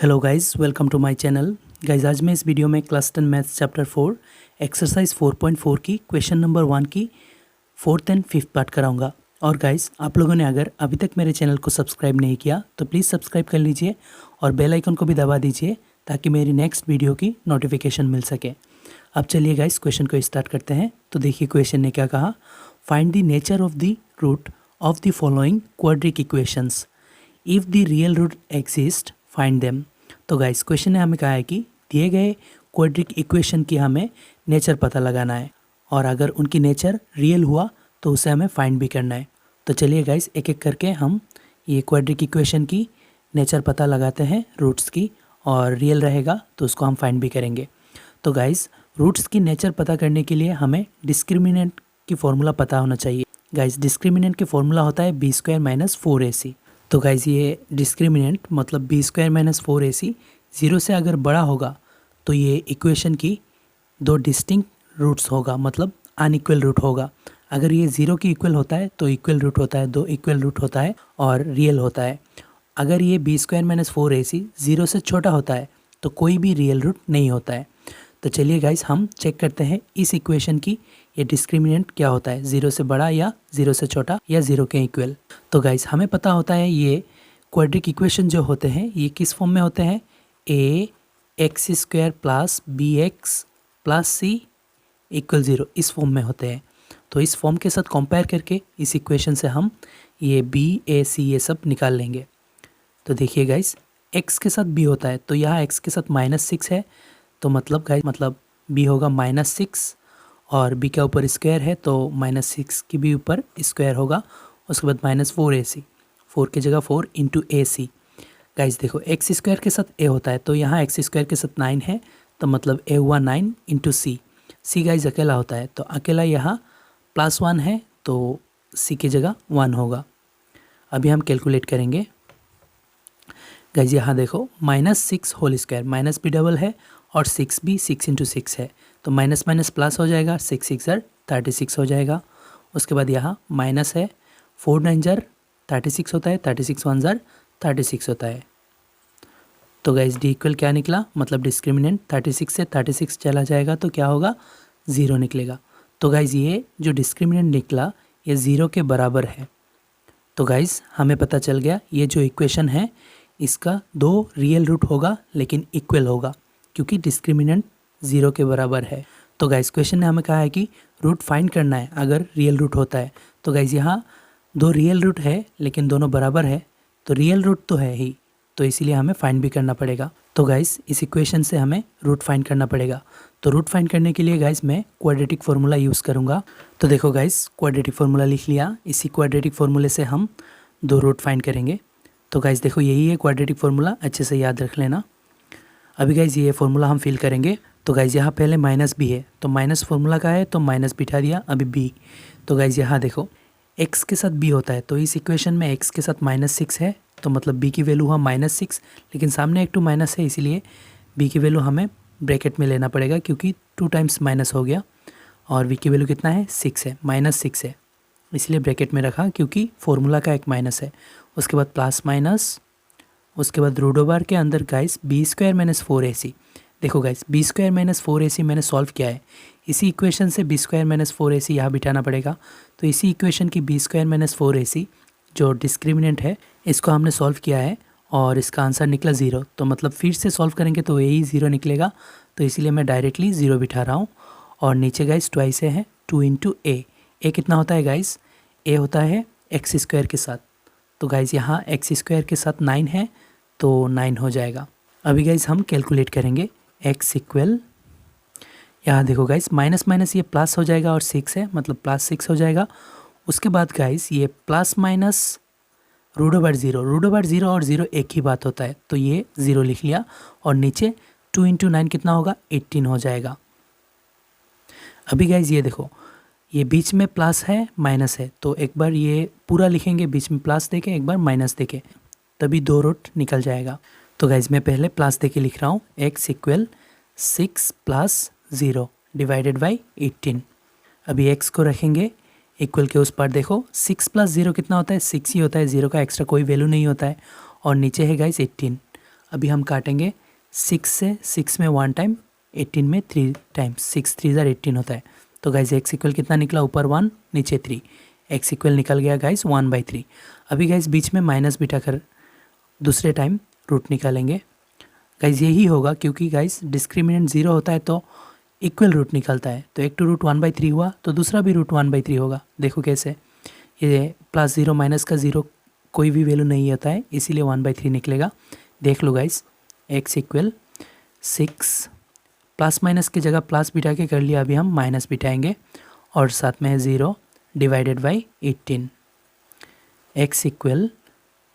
Hello guys, welcome to my channel. Guys, आज मैं इस वीडियो में क्लास 10 मैथ्स चैप्टर 4 एक्सरसाइज 4.4 की क्वेश्चन नंबर 1 की 4th एंड 5th पार्ट कराऊंगा। और गाइस, आप लोगों ने अगर अभी तक मेरे चैनल को सब्सक्राइब नहीं किया तो प्लीज़ सब्सक्राइब कर लीजिए और बेल आइकन को भी दबा दीजिए ताकि मेरी नेक्स्ट वीडियो की नोटिफिकेशन मिल सके। अब चलिए गाइस, क्वेश्चन को स्टार्ट करते हैं। तो देखिए क्वेश्चन ने क्या कहा, find the nature of the root of the following quadric equations, if the real root exist find them. तो गाइस, क्वेश्चन ने हमें कहा है कि दिए गए क्वाड्रिक इक्वेशन की हमें नेचर पता लगाना है और अगर उनकी नेचर रियल हुआ तो उसे हमें फाइंड भी करना है। तो चलिए गाइस, एक एक करके हम ये क्वाड्रिक इक्वेशन की नेचर पता लगाते हैं रूट्स की, और रियल रहेगा तो उसको हम फाइंड भी करेंगे। तो गाइस, रूट्स की नेचर पता करने के लिए हमें डिस्क्रिमिनेंट की फॉर्मूला पता होना चाहिए। गाइस, डिस्क्रिमिनेंट की फॉर्मूला होता है b² - 4ac। तो गाइस, ये डिस्क्रिमिनेंट मतलब b² - 4ac 0 से अगर बड़ा होगा तो ये इक्वेशन की दो डिस्टिंक्ट रूट्स होगा, मतलब अनइक्वल रूट होगा। अगर ये 0 की इक्वल होता है तो इक्वल रूट होता है, दो इक्वल रूट होता है और रियल होता है। अगर ये b² - 4ac 0 से छोटा होता है तो कोई भी रियल रूट नहीं होता है। तो चलिए गाइस, हम चेक करते हैं इस इक्वेशन की ये डिस्क्रिमिनेंट क्या होता है, 0 से बड़ा या 0 से छोटा या 0 के इक्वल। तो गाइस, हमें पता होता है ये क्वाड्रिक इक्वेशन जो होते हैं ये किस फॉर्म में होते हैं, ax² + bx + c = 0 इस फॉर्म में होते हैं। तो इस फॉर्म के साथ कंपेयर करके इस इक्वेशन से हम ये b a c ये सब निकाल लेंगे। तो देखिए गाइस, x के साथ b होता है तो यहाँ x के साथ -6 है, तो मतलब गाइस b होगा -6 और b के ऊपर स्क्वायर है तो -6 की भी ऊपर स्क्वायर होगा। उसके बाद -4ac, 4 की जगह 4 × ac। गाइस देखो, x² के साथ a होता है तो यहाँ x² के साथ 9 है तो मतलब a हुआ 9 × c। c गाइस अकेला होता है तो अकेला यहाँ +1 है तो c की जगह 1 होगा। अभी हम कैलकुलेट करेंगे। गाइस यहाँ देखो, -6 होल स्क्वायर, माइनस भी डबल है और 6 भी 6 × 6 है तो माइनस माइनस प्लस हो जाएगा, 6 6 36 हो जाएगा। उसके बाद यहाँ माइनस है, 4 9 36 होता है, 36 1 36 होता है। तो गाइस डी इक्वल क्या निकला, मतलब डिस्क्रिमिनेंट 36 से 36 चला जाएगा तो क्या होगा, 0 निकलेगा। तो गाइस ये जो डिस्क्रिमिनेंट निकला ये 0 के बराबर है। तो गाइस हमें पता चल गया ये जो इक्वेशन है इसका दो रियल रूट होगा लेकिन इक्वल होगा क्योंकि डिस्क्रिमिनेंट 0 के बराबर है। तो गाइस क्वेश्चन ने हमें कहा है कि रूट फाइंड करना है अगर रियल रूट होता है। तो गाइस यहाँ दो रियल रूट है लेकिन दोनों बराबर है तो रियल रूट तो है ही, तो इसीलिए हमें फाइंड भी करना पड़ेगा। तो गाइस इस इक्वेशन से हमें रूट फाइंड करना पड़ेगा। तो रूट फाइंड करने के लिए गाइस मैं क्वाड्रेटिक फार्मूला यूज़ करूँगा। तो देखो गाइस, क्वाड्रेटिक फार्मूला लिख लिया। इसी क्वाड्रेटिक फार्मूले से हम दो रूट फाइंड करेंगे। तो गाइस देखो, यही है क्वाड्रेटिक फार्मूला, अच्छे से याद रख लेना। अभी गाइस ये फार्मूला हम फिल करेंगे। तो गाइस यहाँ पहले माइनस b है तो माइनस फार्मूला का है तो माइनस बिठा दिया, अभी b। तो गाइस यहाँ देखो, x के साथ b होता है तो इस इक्वेशन में x के साथ -6 है तो मतलब b की वैल्यू हुआ -6, लेकिन सामने एक 2 माइनस है इसीलिए b की वैल्यू हमें ब्रैकेट में लेना पड़ेगा क्योंकि 2 टाइम्स माइनस हो गया और v की वैल्यू कितना है, 6 है, -6 है, इसलिए ब्रैकेट में रखा क्योंकि फार्मूला का एक माइनस है। उसके बाद प्लस माइनस, उसके बाद रूट ओवर के अंदर गाइस b² - 4ac। देखो गाइस, b² - 4ac मैंने सॉल्व किया है, इसी इक्वेशन से b² - 4ac यहाँ बिठाना पड़ेगा। तो इसी इक्वेशन की b² - 4ac जो डिस्क्रिमिनेंट है इसको हमने सॉल्व किया है और इसका आंसर निकला 0। तो मतलब फिर से सॉल्व करेंगे तो यही 0 निकलेगा, तो इसीलिए मैं डायरेक्टली 0 बिठा रहा हूँ। और नीचे गाइस ट्वाइस है 2 × a कितना होता है गाइस, a होता है x² के साथ। तो गाइस यहाँ x² के साथ 9 है तो 9 हो जाएगा। अभी गाइस हम कैलकुलेट करेंगे x इक्वल, यहाँ देखो गाइस माइनस माइनस ये प्लस हो जाएगा और 6 है मतलब +6 हो जाएगा। उसके बाद गाइस ये प्लस माइनस √0, √0 और 0 एक ही बात होता है तो ये 0 लिख लिया और नीचे 2 × 9 कितना होगा, 18 हो जाएगा। अभी गाइस ये देखो, ये बीच में प्लस है माइनस है तो एक बार ये पूरा लिखेंगे, बीच में प्लस देके एक बार माइनस देके, तभी दो रूट निकल जाएगा। तो गाइज मैं पहले प्लस देके लिख रहा हूँ, x इक्वल 6 + 0 डिवाइडेड बाई 18। अभी x को रखेंगे इक्वल के उस पर, देखो 6 + 0 कितना होता है, 6 ही होता है, 0 का एक्स्ट्रा कोई वैल्यू नहीं होता है। और नीचे है गाइज 18। अभी हम काटेंगे 6 से, 6 में 1 टाइम, 18 में 3 टाइम्स, 6 3 18 होता है। तो गाइज एक्स इक्वल कितना निकला, ऊपर 1 नीचे 3, एक्स इक्वल निकल गया गाइज 1/3। अभी गाइज बीच में माइनस बिठा कर दूसरे टाइम रूट निकालेंगे। गाइज यही होगा क्योंकि गाइज डिस्क्रिमिनेंट 0 होता है तो इक्वल रूट निकलता है। तो एक तो रूट 1/3 हुआ तो दूसरा भी रूट 1/3 होगा। देखो कैसे, ये +0 माइनस का 0 कोई भी वैल्यू नहीं होता है, इसीलिए 1/3 निकलेगा। देख लो guys, X equal 6, plus minus की जगह प्लस बिठा के कर लिया, अभी हम माइनस बिठाएंगे और साथ में है 0 divided by 18। X equal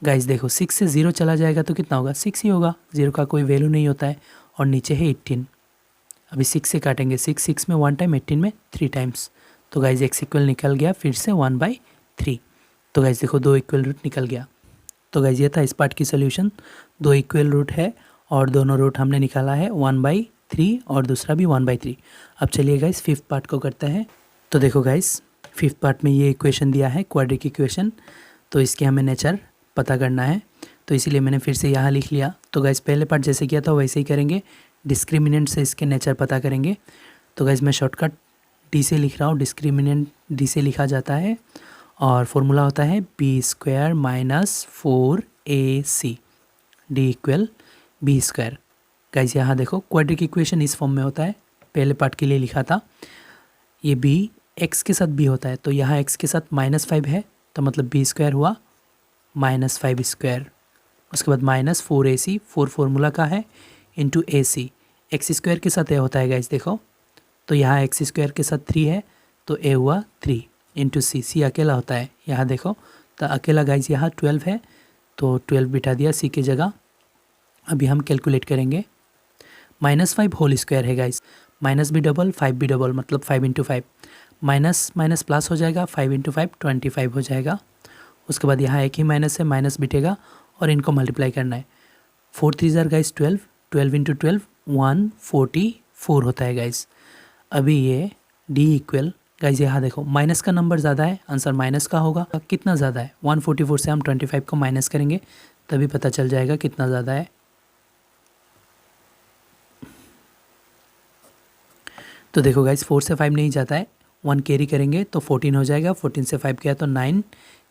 guys देखो 6 से 0 चला जाएगा तो कितना होगा, 6 ही होगा, 0 का कोई वैल्यू नहीं होता है। और नीचे है 18, अभी 6 से काटेंगे, 6 में 1 टाइम, 18 में 3 टाइम्स। तो गाइज एक्स इक्वल निकल गया फिर से 1/3। तो गाइज देखो 2 इक्वल रूट निकल गया। तो गाइज ये था इस पार्ट की सोल्यूशन। 2 इक्वल रूट है और दोनों रूट हमने निकाला है 1/3 और दूसरा भी 1/3। अब चलिए गाइज 5th पार्ट को करते हैं। तो देखो गाइज 5th पार्ट में ये इक्वेशन दिया है, क्वाड्रिक इक्वेशन। तो इसके हमें नेचर पता करना है, तो इसीलिए मैंने फिर से यहाँ लिख लिया। तो गाइज पहले पार्ट जैसे किया था वैसे ही करेंगे, डिस्क्रिमिनेंट से इसके नेचर पता करेंगे। तो गाइज मैं शॉर्टकट डी से लिख रहा हूँ, डिस्क्रिमिनेंट डी से लिखा जाता है और फॉर्मूला होता है b² - 4ac, D equal b²। Guys यहाँ देखो क्वाड्रिक इक्वेशन इस फॉर्म में होता है, पहले पार्ट के लिए लिखा था। ये b x के साथ b होता है, तो यहाँ x के साथ -5 है तो मतलब b² हुआ -5²। उसके बाद -4ac, 4 फार्मूला का है, इंटू ac, x² के साथ a होता है गाइज देखो, तो यहाँ x² के साथ 3 है तो a हुआ 3, इंटू c अकेला होता है यहाँ देखो, तो अकेला गाइज यहाँ 12 है तो 12 बिठा दिया c की जगह। अभी हम कैलकुलेट करेंगे, -5 होल स्क्वायर है गाइज, माइनस भी डबल 5 भी डबल, मतलब 5 × 5, माइनस माइनस प्लस हो जाएगा, 5 × 5 25 हो जाएगा। उसके बाद यहाँ एक ही माइनस है, माइनस बिठेगा और इनको मल्टीप्लाई करना है। 4 3 ज़ार गाइज 12, 12 × 12 144 होता है गाइज। अभी ये डी इक्वल गाइज यहाँ देखो माइनस का नंबर ज़्यादा है, आंसर माइनस का होगा। कितना ज़्यादा है, 144 से हम 25 को माइनस करेंगे तभी पता चल जाएगा कितना ज़्यादा है। तो देखो गाइज 4 से 5 नहीं जाता है, 1 कैरी करेंगे तो 14 हो जाएगा, 14 से 5 गया तो 9,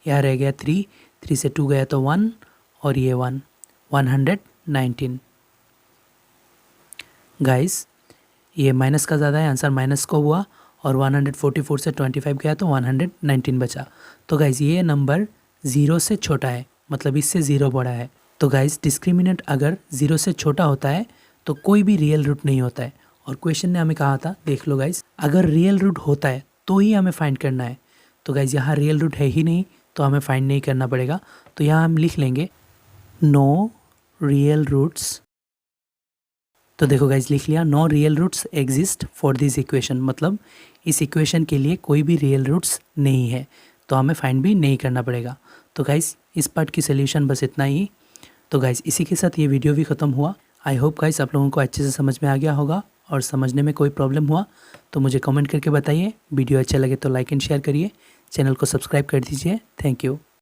यहाँ रह गया 3, 3 से 2 गया तो 1 और ये 1, 119। गाइज ये माइनस का ज़्यादा है, आंसर माइनस को हुआ और 144 से 25 गया तो 119 बचा। तो गाइज ये नंबर 0 से छोटा है, मतलब इससे 0 बड़ा है। तो गाइज डिस्क्रिमिनेंट अगर 0 से छोटा होता है तो कोई भी रियल रूट नहीं होता है। और क्वेश्चन ने हमें कहा था, देख लो गाइज, अगर रियल रूट होता है तो ही हमें फाइंड करना है। तो गाइज यहाँ रियल रूट है ही नहीं तो हमें फाइंड नहीं करना पड़ेगा। तो यहाँ हम लिख लेंगे नो रियल रूट्स। तो देखो गाइज लिख लिया, no real roots exist for this equation, मतलब इस इक्वेशन के लिए कोई भी रियल रूट्स नहीं है तो हमें फाइंड भी नहीं करना पड़ेगा। तो गाइज इस पार्ट की सोल्यूशन बस इतना ही। तो गाइज इसी के साथ ये वीडियो भी ख़त्म हुआ। आई होप गाइज आप लोगों को अच्छे से समझ में आ गया होगा, और समझने में कोई प्रॉब्लम हुआ तो मुझे कमेंट करके बताइए। वीडियो अच्छा लगे तो लाइक एंड शेयर करिए, चैनल को सब्सक्राइब कर दीजिए। Thank you.